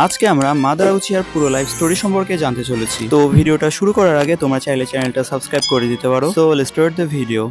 আজকে আমরা মাদারা উচিহার পুরো লাইফ স্টোরি সম্পর্কে জানতে চলেছি। তো ভিডিওটা শুরু করার আগে তোমরা চাইলে চ্যানেলটা সাবস্ক্রাইব করে দিতে পারো। So let's start the video.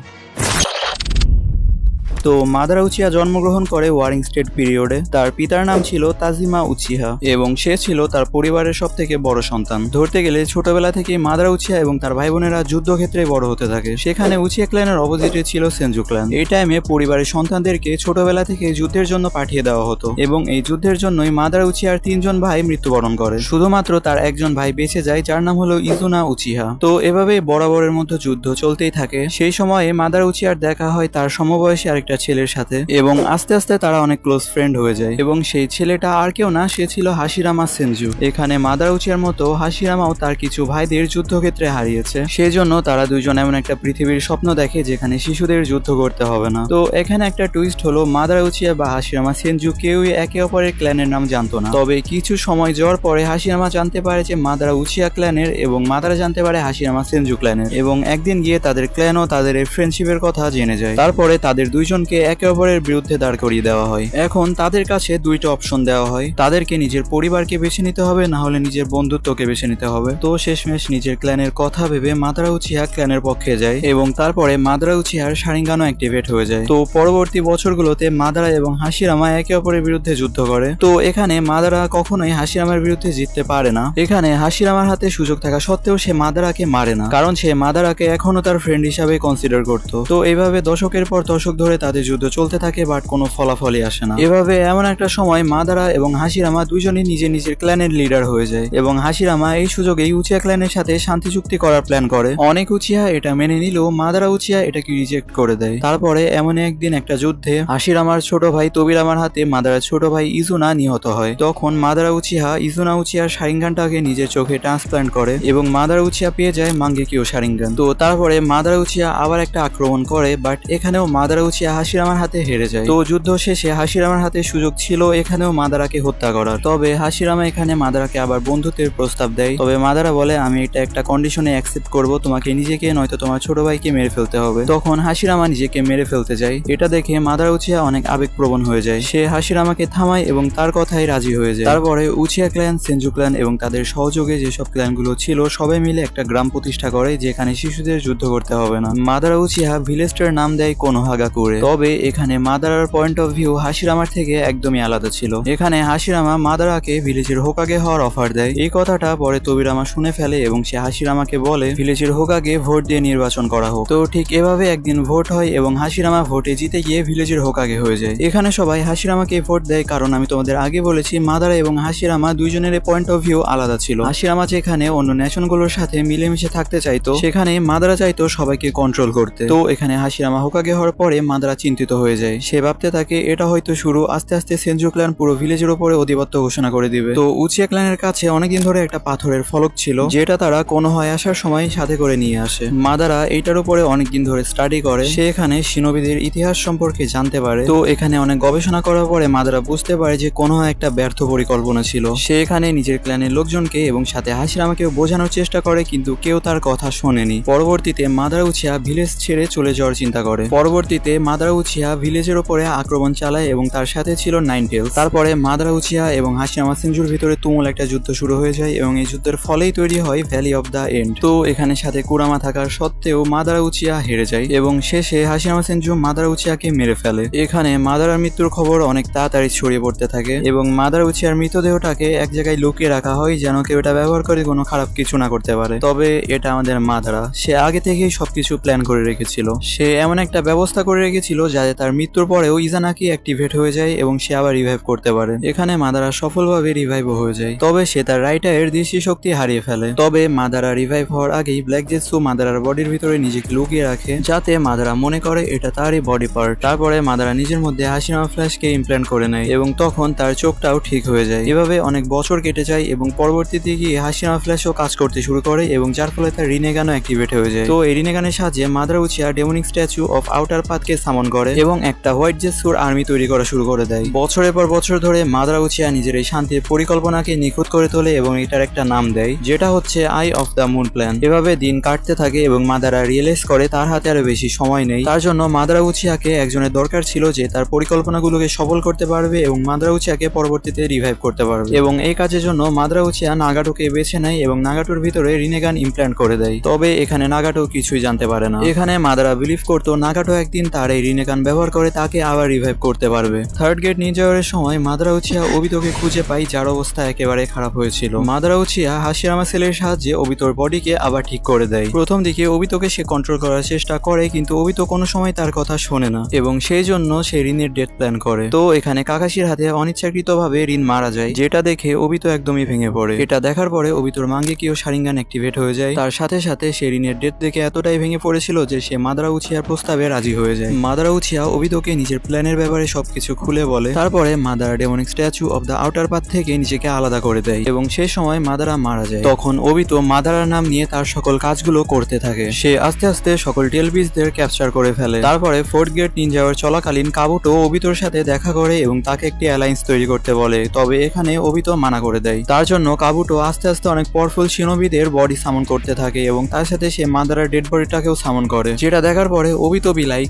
তো মাদারা উচিহা জন্মগ্রহণ করে ওয়ারিং স্টেট পিরিয়ডে। তার পিতার নাম ছিল তাজিমা উচিহা এবং সে ছিল তার পরিবারের সব থেকে বড় সন্তান। ধরতে গেলে ছোটবেলা থেকে মাদারা উচিহা এবং তার ভাই বোনেরা যুদ্ধক্ষেত্রে বড় হতে থাকে। সেখানে উচিহা ক্ল্যানের অপোজিটে ছিল সেনজু ক্ল্যান। এই টাইমে পরিবারের সন্তানদেরকে ছোটবেলা থেকে যুদ্ধের জন্য পাঠিয়ে দেওয়া হতো এবং এই যুদ্ধের জন্যই মাদারা উচিহার 3 জন ভাই মৃত্যুবরণ করে। শুধুমাত্র তার একজন ভাই বেঁচে যায়, যার নাম হলো ইজুনা উচিহা। তো এভাবে বরাবরের মধ্যে যুদ্ধ চলতেই থাকে। সেই সময়ে মাদারা উচিহার দেখা হয় তার সমবয়সী আরেকটা ছেলের সাথে এবং আস্তে আস্তে তারা অনেক ক্লোজ ফ্রেন্ড হয়ে যায় এবং সেই ছেলেটা আর কেউ না, সে ছিল হাশিরামা সেনজু। এখানে মাদারা উচিহার মতো হাশিরামাও তার কিছু ভাইদের যুদ্ধক্ষেত্রে হারিয়েছে। সেজন্য তারা দুইজন এমন একটা পৃথিবীর স্বপ্ন দেখে যেখানে শিশুদের যুদ্ধ করতে হবে না। তো এখানে একটা টুইস্ট হলো, মাদারা উচিহা বা হাশিরামা সেনজু কেউই একে অপরের ক্ল্যানের নাম জানতো না। তবে কিছু সময় যাওয়ার পরে হাশিরামা জানতে পারে যে মাদারা উচিহা ক্ল্যানের এবং মাদারা জানতে পারে হাশিরামা সেনজু ক্ল্যানের এবং একদিন গিয়ে তাদের ক্ল্যান ও তাদের ফ্রেন্ডশিপের কথা জেনে যায়। তারপরে তাদের দুইজনকে একে অপরের বিরুদ্ধে দাঁড় করিয়ে দেওয়া হয়। এখন তাদের কাছে দুইটা অপশন দেওয়া হয়, তাদেরকে নিজের পরিবারকে বেছে নিতে হবে, না হলে নিজের বন্ধুত্বকে বেছে নিতে হবে। তো শেষমেশ নিজের ক্ল্যানের কথা ভেবে মাদারা উচিহা ক্ল্যানের পক্ষে যায় এবং তারপরে মাদারা উচিহার শারিঙ্গানও অ্যাক্টিভেট হয়ে যায়। তো পরবর্তী বছরগুলোতে মাদারা এবং হাশিরামা একে অপরের বিরুদ্ধে যুদ্ধ করে। তো এখানে মাদারা কখনোই হাশিরামার বিরুদ্ধে জিততে পারে না। এখানে হাশিরামার হাতে সুযোগ থাকা সত্ত্বেও সে মাদারাকে মারে না, কারণ সে মাদারাকে এখনো তার ফ্রেন্ড হিসাবে কনসিডার করতো। তো এইভাবে দশকের পর দশক ধরে তাদের যুদ্ধ চলতে থাকে, বাট কোনো ফলাফলই আসে না। এভাবে এমন একটা সময় মাদারা এবং হাশিরামা দুইজনই নিজের নিজের ক্ল্যানের লিডার হয়ে যায় এবং হাশিরামা এই সুযোগেই উচিহা ক্ল্যানের সাথে শান্তি চুক্তি করার প্ল্যান করে। অনেক উচিহা এটা মেনে নিলেও মাদারা উচিহা এটাকে রিজেক্ট করে দেয়। তারপরে এমন একদিন একটা যুদ্ধে হাশিরামার ছোট ভাই তোবিরামার হাতে মাদারার ছোট ভাই ইজুনা নিহত হয়। তখন মাদারা উচিহা ইজুনা উচিহার শারিঙ্গানটাকে নিজের চোখে ট্রান্সপ্লান্ট করে এবং মাদারা উচিহা পেয়ে যায় মাঙ্গেকিও শারিঙ্গান। তো তারপরে মাদারা উচিহা আবার একটা আক্রমণ করে, বাট এখানেও মাদারা উচিহা হাশিরামার হাতে হেরে যায়। তো যুদ্ধ শেষে হাশিরামার হাতে সুযোগ ছিল এখানেও মাদারাকে হত্যা করার। তবে হাশিরামা এখানে মাদারাকে আবার বন্ধুত্বের প্রস্তাব দেয়। তবে মাদারা বলে, আমি এটা একটা কন্ডিশনে অ্যাকসেপ্ট করব, তোমাকে নিজেকে নয়তো তোমার ছোট ভাইকে মেরে ফেলতে হবে। তখন হাশিরামা নিজেকে মেরে ফেলতে যায়। এটা দেখে মাদারা উচিহা অনেক আবেগপ্রবণ হয়ে যায়। সে হাশিরামাকে থামায় এবং তার কথাই রাজি হয়ে যায়। তারপরে উচিহা ক্ল্যান, সেনজু ক্ল্যান এবং তাদের সহযোগে যেসব ক্ল্যানগুলো ছিল সবাই মিলে একটা গ্রাম প্রতিষ্ঠা করে যেখানে শিশুদের যুদ্ধ করতে হবে না। মাদারা উচিহা ভিলেজটার নাম দেয় কোনোহাগাকুরে। তবে এখানে মাদারার পয়েন্ট অফ ভিউ হাশিরামার থেকে একদমই আলাদা ছিল। এখানে হাশিরামা মাদারাকে ভিলেজের হোকাগে হওয়ার অফার দেয়। এই কথাটা পরে তোবিরামা শুনে ফেলে এবং সে হাশিরামাকে বলে ভিলেজের হোকাগে ভোট দিয়ে নির্বাচন করা হোক। তো ঠিক এভাবে একদিন ভোট হয় এবং হাশিরামা ভোটে জিতে গিয়ে ভিলেজের হোকাগে হয়ে যায়। এখানে সবাই হাশিরামাকে ভোট দেয়, কারণ আমি তোমাদের আগে বলেছি মাদারা এবং হাশিরামা দুইজনের পয়েন্ট অফ ভিউ আলাদা ছিল। হাশিরামা যেখানে অন্য নেশনগুলোর সাথে মিলেমিশে থাকতে চাইতো, সেখানে মাদারা চাইতো সবাইকে কন্ট্রোল করতে। তো এখানে হাশিরামা হোকাগে হওয়ার পরে মাদারা চিন্তিত হয়ে যায়। সে ভাবতে থাকে এটা হয়তো শুরু, আস্তে আস্তে সেনজু ক্ল্যান পুরো ভিলেজের উপরে আধিপত্য ঘোষণা করে দিবে। তো উচিহা ক্ল্যানের কাছে অনেকদিন ধরে একটা পাথরের ফলক ছিল, যেটা তারা কোনোহায় আসার সময় সাথে করে নিয়ে আসে। মাদারা এইটার উপরে অনেকদিন ধরে স্টাডি করে। সে এখানে শিনোবিদের ইতিহাস সম্পর্কে জানতে পারে। তো এখানে অনেক গবেষণা করার পরে মাদারা বুঝতে পারে যে কোনোহায় একটা ব্যর্থ পরিকল্পনা ছিল। সে এখানে নিজের ক্ল্যানের লোকজনকে এবং সাথে হাশিরামাকেও বোঝানোর চেষ্টা করে, কিন্তু কেউ তার কথা শোনেনি। পরবর্তীতে মাদারা উচিহা ভিলেজ ছেড়ে চলে যাওয়ার চিন্তা করে। পরবর্তীতে মাদারা উচিহা ভিলেজের উপরে আক্রমণ চালায় এবং তার সাথে ছিল নাইনটেলস। তারপরে মাদারা উচিহা এবং হাশিরামা সেনজুর ভিতরে তুমুল একটা যুদ্ধ শুরু হয়ে যায় এবং এই যুদ্ধের ফলেই তৈরি হয় ভ্যালি অফ দ্য এন্ড। তো এখানে সাথে কুরামা থাকার সত্ত্বেও মাদারা উচিহা হেরে যায় এবং শেষে হাশিরামা সেনজু মাদারা উচিহাকে মেরে ফেলে। এখানে মাদারার মৃত্যুর খবর অনেক তাড়াতাড়ি ছড়িয়ে পড়তে থাকে এবং মাদারা উচিহার মৃতদেহটাকে এক জায়গায় লুকিয়ে রাখা হয় যেন কেউ এটা ব্যবহার করে কোনো খারাপ কিছু না করতে পারে। তবে এটা আমাদের মাদারা, সে আগে থেকেই সবকিছু প্ল্যান করে রেখেছিল। সে এমন একটা ব্যবস্থা করে রেখেছিল যাতে তার মৃত্যুর পরেও ইজানাকি অ্যাক্টিভেট হয়ে যায় এবং সে আবার রিভাইভ করতে পারে। এখানে মাদারা সফলভাবে রিভাইভ হয়ে যায়। তবে সে তার রাইটারের দৃষ্টিশক্তি হারিয়ে ফেলে। তবে মাদারা রিভাইভ হওয়ার আগেই ব্ল্যাক জেটসু মাদারার বডির ভিতরে নিজেকে লুকিয়ে রাখে যাতে মাদারা মনে করে এটা তারই বডি পার্ট। তারপরে মাদারা নিজের মধ্যে হাশিরামা ফ্ল্যাশকে ইমপ্ল্যান্ট করে নেয় এবং তখন তার চোখটাও ঠিক হয়ে যায়। এভাবে অনেক বছর কেটে যায় এবং পরবর্তীতে গিয়ে হাশিরামা ফ্ল্যাশও কাজ করতে শুরু করে এবং যার ফলে তার রিনেগানও অ্যাক্টিভেট হয়ে যায়। তো এই রিনেগানের সাহায্যে Madara Uchiha demonic statue of outer পাথকে সামন সামন করে এবং একটা হোয়াইট জেসুর আর্মি তৈরি করা শুরু করে দেয়। বছরের পর বছর ধরে মাদারা উচিহা নিজের এই শান্তির পরিকল্পনাকে নিখুঁত করে তোলে এবং এটার একটা নাম দেয়, যেটা হচ্ছে I of the moon plan. এভাবে দিন কাটতে থাকে এবং মাদারা রিয়েলাইজ করে তার হাতে আরো বেশি সময় নেই। তার জন্য মাদারা উচিহাকে একজনের দরকার ছিল যে তার পরিকল্পনাগুলোকে সফল করতে পারবে এবং মাদারা উচিহাকে পরবর্তীতে রিভাইভ করতে পারবে। এবং এই কাজের জন্য মাদারা উচিহা নাগাটোকে বেছে নেয় এবং নাগাটোর ভিতরে রিনেগান ইমপ্ল্যান্ট করে দেয়। তবে এখানে নাগাটো কিছুই জানতে পারে না। এখানে মাদারা বিলিভ করতো নাগাটো একদিন তার এই রিনেগান ব্যবহার করে তাকে আবার রিভাইভ করতে পারবে। থার্ড গেট নিনজা ওয়ারের সময় মাদারা উচিহা ওবিতোকে খুঁজে পায়, যার অবস্থা একেবারে খারাপ হয়েছিল। মাদারা উচিহা হাশিরামা সেলের সাহায্যে ওবিতোর বডিকে আবার ঠিক করে দেয়। প্রথম দিকে ওবিতোকে সে কন্ট্রোল করার চেষ্টা করে, কিন্তু ওবিতো কোনো সময় তার কথা শোনে না এবং সেই জন্য সে রিনের ডেথ প্ল্যান করে। তো এখানে কাকাশির হাতে অনিচ্ছাকৃতভাবে রিন মারা যায়, যেটা দেখে ওবিতো একদমই ভেঙে পড়ে। এটা দেখার পরে ওবিতোর মাঙ্গেকিও শারিঙ্গান অ্যাক্টিভেট হয়ে যায়। তার সাথে সাথে সে রিনের ডেথ দেখে এতটাই ভেঙে পড়েছিল যে সে মাদারা উচিহার প্রস্তাবে রাজি হয়ে যায়। মাদারা উচিহা ওবিতোকে নিজের প্ল্যানের ব্যাপারে সবকিছু খুলে বলে। তারপরে Madara demonic statue of the outer path থেকে নিজেকে আলাদা করে দেয় এবং সেই সময় মাদারা মারা যায়। তখন ওবিতো মাদারার নাম নিয়ে তার সকল কাজগুলো করতে থাকে। সে আস্তে আস্তে সকল টেলবিসদের ক্যাপচার করে ফেলে। তারপরে ফোর্থ গেট নিনজা ওয়ার চলাকালীন কাবুটো ওবিতোর সাথে দেখা করে এবং তাকে একটি অ্যালায়েন্স তৈরি করতে বলে। তবে এখানে ওবিতো মানা করে দেয়। তার জন্য কাবুটো আস্তে আস্তে অনেক পাওয়ারফুল শিনোবিদের বডি সামন করতে থাকে এবং তার সাথে সে মাদারার ডেড বডিটাকেও সামন করে, যেটা দেখার পরে ওবিতো বিলাই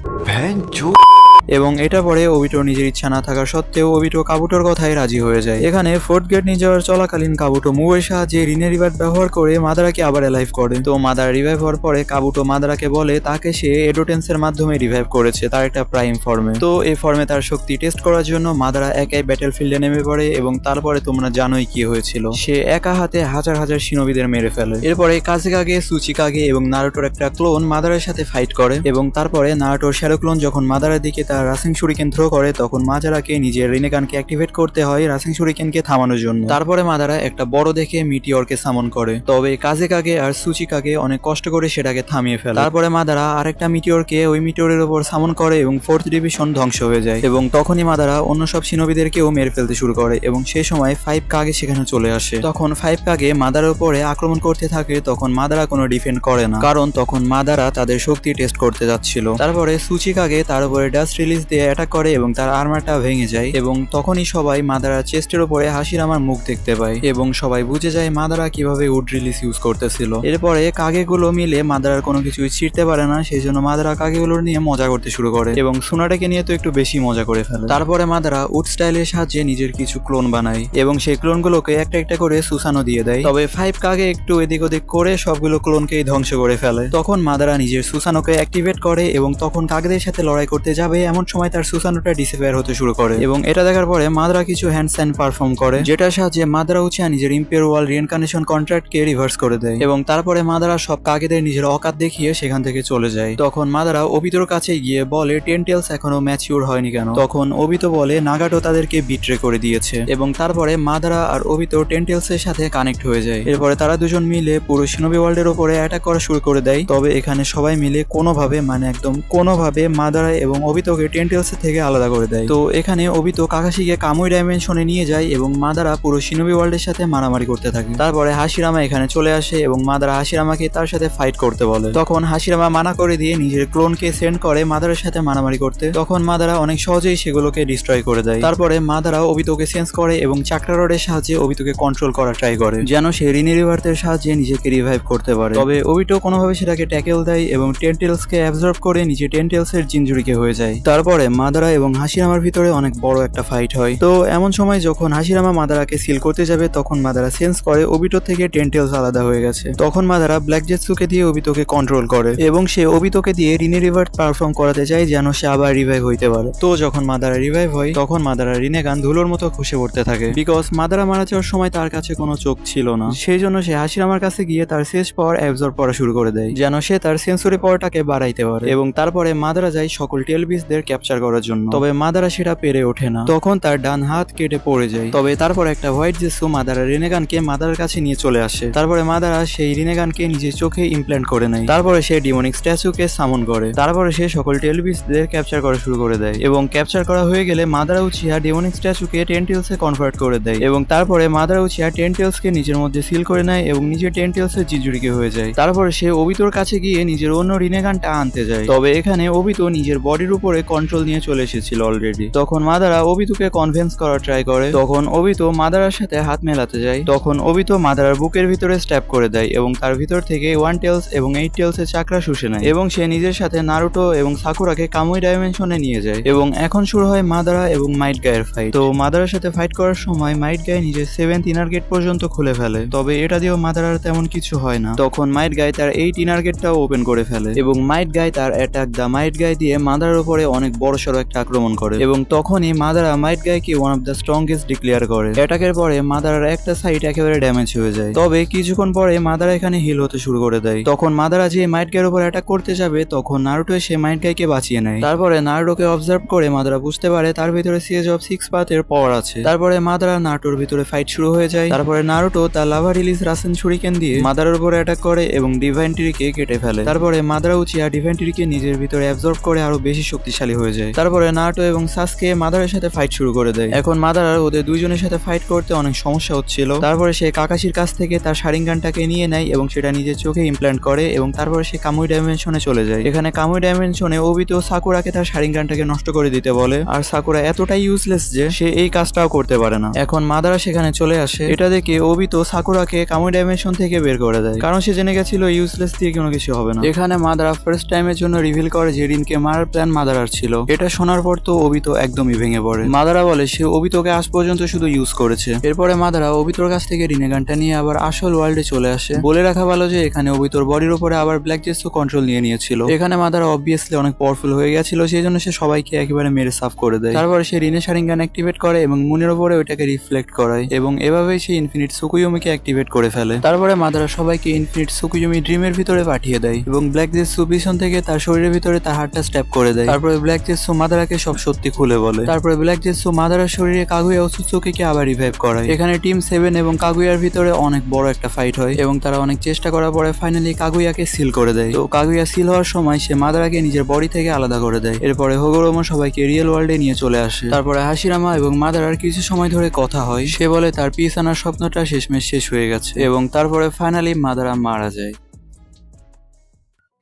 এবং এটা পরে ওবিটো নিজের ইচ্ছা না থাকা সত্ত্বেও ওবিটো কাবুটোর কথায় রাজি হয়ে যায়। এখানে ফোর্থ গেট নিয়ে যাওয়ার চলাকালীন কাবুটো মুভের সাহায্যে রিনের রিভাইভ ব্যবহার করে মাদারাকে আবার অ্যালাইভ করে। তো মাদারা রিভাইভ হওয়ার পরে কাবুটো মাদারাকে বলে তাকে সে এডোটেন্সের মাধ্যমে রিভাইভ করেছে, তার একটা প্রাইম ফর্মে। তো এই ফর্মে তার শক্তি টেস্ট করার জন্য মাদারা একাই ব্যাটেল ফিল্ডে নেমে পড়ে এবং তারপরে তোমরা জানোই কি হয়েছিল, সে একা হাতে হাজার হাজার শিনোবিদের মেরে ফেলে। এরপরে কাজেকাগে, সুচিকাগে এবং নারুটোর একটা ক্লোন মাদারার সাথে ফাইট করে এবং তারপরে নারুটোর শ্যাডো ক্লোন যখন মাদারার দিকে তার রাসিং শুরিকেন থ্রো করে তখন মাদারাকে নিজের রিনেগানকে অ্যাক্টিভেট করতে হয় রাসিং শুরিকেনকে থামানোর জন্য। তারপরে মাদারা একটা বড় দেখে মিটিওরকে সামন করে, তবে কাজেকাগে আর সুচিকাগে অনেক কষ্ট করে সেটাকে থামিয়ে ফেলে। তারপরে মাদারা আরেকটা মিটিওরকে ওই মিটিওরের উপর সামন করে এবং ফোর্থ ডিভিশন ধ্বংস হয়ে যায় এবং তখনই মাদারা অন্য সব শিনোবিদেরকেও মেরে ফেলতে শুরু করে এবং সেই সময় 5 কাগে সেখানে চলে আসে। তখন 5 কাগে মাদারার উপরে আক্রমণ করতে থাকে, তখন মাদারা কোনো ডিফেন্ড করে না, কারণ তখন মাদারা তাদের শক্তি টেস্ট করতে যাচ্ছিল। তারপরে সুচিকাগে তার উপরে ডাস্ট রিলিজ দিয়ে অ্যাটাক করে এবং তার আর্মারটা ভেঙে যায় এবং তখনই সবাই মাদারার চেস্টের উপরে হাশিরামার মুখ দেখতে পায় এবং সবাই বুঝে যায় মাদারা কিভাবে উড রিলিজ ইউজ করতেছিল। এরপরে কাগেগুলো মিলে মাদারার কোনো কিছুই ছিঁড়তে পারে না, সেই জন্য মাদারা কাগেগুলোর নিয়ে মজা করতে শুরু করে এবং সুনাটাকে নিয়ে তো একটু বেশি মজা করে ফেলে। তারপরে মাদারা উড স্টাইলের সাহায্যে নিজের কিছু ক্লোন বানায় এবং সেই ক্লোনগুলোকে একটা একটা করে সুসানো দিয়ে দেয়। তবে 5 কাগে একটু এদিক ওদিক করে সবগুলো ক্লোনকেই ধ্বংস করে ফেলে। তখন মাদারা নিজের সুসানোকে অ্যাক্টিভেট করে এবং তখন কাগদের সাথে লড়াই করতে যাবে, এমন সময় তার সুসানোটা ডিসঅ্যাপিয়ার হতে শুরু করে এবং এটা দেখার পরে মাদারা কিছু হ্যান্ড সাইন পারফর্ম করে, যেটার সাহায্যে মাদারা উচিহা নিজের ইম্পিয়ার ওয়াল রিইনকার্নেশন কন্ট্রাক্টকে রিভার্স করে দেয় এবং তারপরে মাদারা সব কাগেদের নিজের অকাত দেখিয়ে সেখান থেকে চলে যায়। তখন মাদারা ওবিতোর কাছে গিয়ে বলে টেনটেলস এখনো ম্যাচিউর হয়নি কেন? তখন ওবিতো বলে নাগাটো তাদেরকে বিট্রে করে দিয়েছে এবং তারপরে মাদারা আর ওবিতো টেনটেলস এর সাথে কানেক্ট হয়ে যায়। এরপরে তারা দুজন মিলে পুরো শিনোবি ওয়ার্ল্ডের উপরে অ্যাটাক করা শুরু করে দেয়। তবে এখানে সবাই মিলে কোনোভাবে মানে একদম কোনোভাবে মাদারা এবং ওবিতোকে টেনটেলস থেকে আলাদা করে দেয়। তো এখানে ওবিতো কাকাশিকে কামুই ডাইমেনশনে নিয়ে যায় এবং মাদারা পুরো শিনোবি ওয়ার্ল্ডের সাথে মারামারি করতে থাকে। তারপরে হাশিরামা এখানে চলে আসে এবং মাদারা হাশিরামাকে তার সাথে ফাইট করতে বলে। তখন হাশিরামা মানা করে দিয়ে নিজের ক্লোনকে সেন্ড করে মাদারার সাথে মারামারি করতে। তখন মাদারা অনেক সহজেই সেগুলোকে ডিস্ট্রয় করে দেয়। তারপরে মাদারা ওবিতোকে সেন্স করে এবং চাকরা রডের সাহায্যে ওবিতোকে কন্ট্রোল করা ট্রাই করে যেন সে রিনি রিভার্থের সাহায্যে নিজেকে রিভাইভ করতে পারে। তবে ওবিটো কোনোভাবে সেটাকে ট্যাকেল দেয় এবং টেনটেলসকে অ্যাবজর্ব করে নিজে টেনটেলসের জিনজুরিকে হয়ে যায়। তারপরে মাদারা এবং হাশিরামার ভিতরে অনেক বড় একটা ফাইট হয়। তো এমন সময় যখন হাশিরামা মাদারাকে সিল করতে যাবে তখন মাদারা সেন্স করে ওবিটো থেকে টেনটেলস আলাদা হয়ে গেছে। তখন মাদারা ব্ল্যাক জেটসুকে দিয়ে ওবিতোকে কন্ট্রোল করে এবং সে ওবিতোকে দিয়ে রিনি রিভার্ট পারফর্ম করাতে চায় যেন সে আবার রিভাইভ হইতে পারে। তো যখন মাদারা রিভাইভ হয় তখন মাদারা রিনেগান ধুলোর মতো খসে পড়তে থাকে, বিকজ মাদারা মারা যাওয়ার সময় তার কাছে কোনো চোখ ছিল না। সেই জন্য সে হাশিরামার কাছে গিয়ে তার শেষ পাওয়ার অ্যাবজর্ব করা শুরু করে দেয় যেন সে তার সেন্সরি পাওয়ারটাকে বাড়াইতে পারে এবং তারপরে মাদারা যায় সকল টেলবিসদের ক্যাপচার করার জন্য। তবে মাদারা সেটা পেরে ওঠে না, তখন তার ডান হাত কেটে পড়ে যায়। তবে তারপর একটা হোয়াইট জেসু মাদারা রিনেগানকে মাদারার কাছে নিয়ে চলে আসে। তারপরে মাদারা সেই রিনেগানকে নিজের চোখে ইমপ্ল্যান্ট করে নেয়। তারপরে সে ডিমনিক স্ট্যাচুকে সামন করে। তারপরে সে সকল টেলবিসদের ক্যাপচার করা শুরু করে দেয় এবং ক্যাপচার করা হয়ে গেলে মাদারা উচিহা ডিমনিক স্ট্যাচুকে টেনটেলসে কনভার্ট করে দেয় এবং তারপরে মাদারা উচিহা টেনটেলসকে নিজের মধ্যে সিল করে নেয় এবং নিজের টেনটেলসের জিজুরিকে হয়ে যায়। তারপরে সে ওবিতোর কাছে গিয়ে নিজের অন্য রিনেগানটা আনতে যায়। তবে এখানে ওবিতো নিজের বডির উপরে কন্ট্রোল নিয়ে চলে এসেছিল অলরেডি। তখন মাদারা ওবিতোকে কনভিন্স করার ট্রাই করে। তখন ওবিতো মাদারার সাথে হাত মেলাতে যায়। তখন ওবিতো মাদারার বুকের ভিতরে স্ট্যাপ করে দেয় এবং তার ভিতর থেকে 1 টেলস এবং 8 টেলস এর চাকরা শুষে নেয় এবং সে নিজের সাথে নারুটো এবং সাকুরাকে কামুই ডাইমেনশনে নিয়ে যায়। এবং এখন শুরু হয় মাদারা এবং মাইট গায়ের ফাইট। তো মাদারার সাথে ফাইট করার সময় মাইট গায়ে নিজের 7th ইনার গেট পর্যন্ত খুলে ফেলে, তবে এটা দিয়েও মাদারার তেমন কিছু হয় না। তখন মাইট গায়ে তার 8 ইনার গেটটাও ওপেন করে ফেলে এবং মাইট গায়ে তার অ্যাটাক দা মাইট গায়ে দিয়ে মাদারার উপরে অনেক বড়সড় একটা আক্রমণ করে এবং তখনই মাদারা মাইট গায়েকে one of the strongest declare করে। অ্যাটাকের পরে মাদারার একটা সাইড একেবারে ড্যামেজ হয়ে যায়, তবে কিছুক্ষণ পরে মাদারা এখানে হিল হতে শুরু করে দেয়। তখন মাদারা যে মাইট গায়ের উপর অ্যাটাক করতে যাবে তখন নারুটো এসে মাইট গাইকে বাঁচিয়ে নেয়। তারপরে নারুটোকে অবজার্ভ করে মাদারা বুঝতে পারে তার ভিতরে সিএজ অফ 6 পাথের পাওয়ার আছে। তারপরে মাদারা নারুটোর ভিতরে ফাইট শুরু হয়ে যায়। তারপরে নারুটো তার লাভা রিলিজ রাসেন ছুরিকেন দিয়ে মাদারার উপরে অ্যাটাক করে এবং ডিভাইন ট্রিকে কেটে ফেলে। তারপরে মাদারা উচিয়া ডিভাইন ট্রিকে নিজের ভিতরে অ্যাবজর্ব করে আরো বেশি শক্তিশালী হয়ে যায়। তারপরে নারুটো এবং সাসকে মাদারার সাথে ফাইট শুরু করে দেয়। এখন মাদারার ওদের দুইজনের সাথে ফাইট করতে অনেক সমস্যা হচ্ছিল। তারপরে সে কাকাশির কাছ থেকে তার শারিঙ্গানটাকে নিয়ে নেয় এবং সেটা নিজের চোখে ইমপ্ল্যান্ট করে এবং তারপরে সে কামুই ডাইমেনশনে চলে যায়। এখানে কামুই ডাইমেনশনে ওবিতো সাকুরাকে তার শারিঙ্গানটাকে নষ্ট করে দিতে বলে, আর সাকুরা এতটাই ইউজলেস যে সে এই কাজটাও করতে পারে না। এখন মাদারা সেখানে চলে আসে। এটা দেখে ওবিতো সাকুরাকে কামুই ডাইমেনশন থেকে বের করে দেয়, কারণ সে জেনে গেছিল ইউজলেস দিয়ে কোনো কিছু হবে না। এখানে মাদারা ফার্স্ট টাইমের জন্য রিভিল করে যে রিনকে মারার প্ল্যান মাদারার ছিল। এটা শোনার পর তো ওবিতো একদমই ভেঙে পড়ে। মাদারা বলে সে ওবিতোকে আজ পর্যন্ত শুধু ইউজ করেছে। এরপরে মাদারা ওবিতোর কাছ থেকে রিনেগানটা নিয়ে আবার আসল ওয়ার্ল্ডে চলে আসে। বলে রাখা ভালো যে এখানে ওবিতোর বডির উপরে আবার ব্ল্যাক জেসও কন্ট্রোল নিয়ে নিয়েছিল। এখানে মাদারা অবভিয়াসলি অনেক পাওয়ারফুল হয়ে গেছিল, সেই জন্য সে সবাইকে একেবারে মেরে সাফ করে দেয়। তারপরে সে রিনে শারিঙ্গান অ্যাক্টিভেট করে এবং মুনের উপরে ওইটাকে রিফ্লেক্ট করায় এবং এভাবেই সে ইনফিনিট সুকুইয়ুমিকে অ্যাক্টিভেট করে ফেলে। তারপরে মাদারা সবাইকে ইনফিনিট সুকুইয়ুমি ড্রিমের ভিতরে পাঠিয়ে দেয় এবং ব্ল্যাক জেসু পিছন থেকে তার শরীরের ভিতরে তার হাতটা স্ট্যাপ করে দেয়। তারপরে ব্ল্যাক জেসু মাদারাকে সব সত্যি খুলে বলে। তারপরে ব্ল্যাক জেসু মাদারার শরীরে কাগুয়া ও সুসুকিকে আবার রিভাইভ করায়। এখানে টিম 7 এবং কাগুয়ার ভিতরে অনেক বড় একটা ফাইট হয় এবং তারা অনেক চেষ্টা করার পরে ফাইনালি কাগুয়াকে সিল করে দেয়। তো কাগুয়া সিল হওয়ার সময় সে মাদারাকে নিজের বডি থেকে আলাদা করে দেয়। এরপরে হোগোরোমো সবাইকে রিয়েল ওয়ার্ল্ডে নিয়ে চলে আসে। তারপরে হাশিরামা এবং মাদারার কিছু সময় ধরে কথা হয়। সে বলে তার পিস আনার স্বপ্নটা শেষমেশ শেষ হয়ে গেছে এবং তারপরে ফাইনালি মাদারা মারা যায়।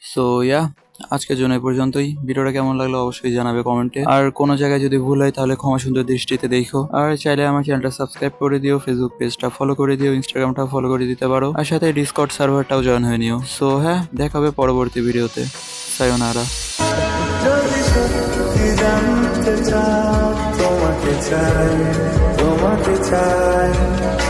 সো আজকের জন্য এই পর্যন্তই। ভিডিওটা কেমন লাগলো অবশ্যই জানাবে কমেন্টে, আর কোনো জায়গায় যদি ভুল হয় তাহলে ক্ষমা সুন্দর দৃষ্টিতে দেখো। আর চাইলে আমার চ্যানেলটা সাবস্ক্রাইব করে দিও, ফেসবুক পেজটা ফলো করে দিও, ইনস্টাগ্রামটা ফলো করে দিতে পারো, আর সাথে ডিসকর্ড সার্ভারটাও জয়েন হয়ে নিও। সো দেখা হবে পরবর্তী ভিডিওতে। সায়োনারা। তোমাকে চাই